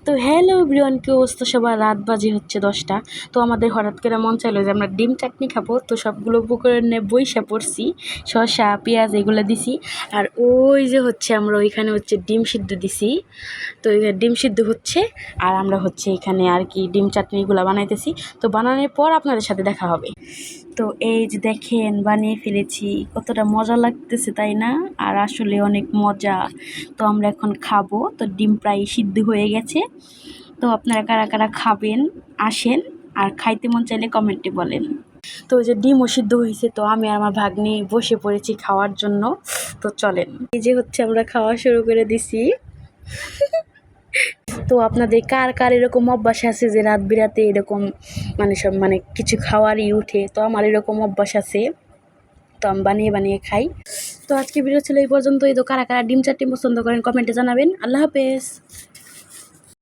তো hello everyone, কি অবস্থা সবার? রাত বাজে হচ্ছে 10টা। তো আমাদের হঠাৎ করে মন চাইলো যে আমরা ডিম চাটনি খাবো, তো সবগুলো উপকরণে বইসা পড়ছি, শসা পেঁয়াজ এগুলো দিছি। আর ওই যে হচ্ছে আমরা ওইখানে হচ্ছে ডিম সিদ্ধ দিছি, তো ডিম সিদ্ধ হচ্ছে আর আমরা হচ্ছে এখানে আর কি ডিম চাটনিগুলো বানাইতেছি। তো বানানোর পর আপনাদের সাথে দেখা হবে। তো এই যে দেখেন বানিয়ে ফেলেছি, কতটা মজা লাগতেছে তাই না? আর আসলে অনেক মজা। তো আমরা এখন খাবো। তো ডিম প্রায় সিদ্ধ হয়ে গেছে। তো আপনারা কারা কারা খাবেন আসেন, আর খাইতে মন চাইলে কমেন্টে বলেন। তো ওই যে ডিমও সিদ্ধ হয়েছে, তো আমি আর আমার ভাগ্নি বসে পড়েছি খাওয়ার জন্য। তো চলেন, এই যে হচ্ছে আমরা খাওয়া শুরু করে দিছি। তো আপনাদের কার কার এরকম অভ্যাস আছে যে রাত বিরাতে এরকম সব কিছু খাওয়ারই উঠে? তো আমার এরকম অভ্যাস আছে, তো আমি বানিয়ে বানিয়ে খাই। তো আজকে ভিডিও ছিল এই পর্যন্তই। তো কারা কারা ডিম চাটনি পছন্দ করেন কমেন্টে জানাবেন। আল্লাহ হাফেজ।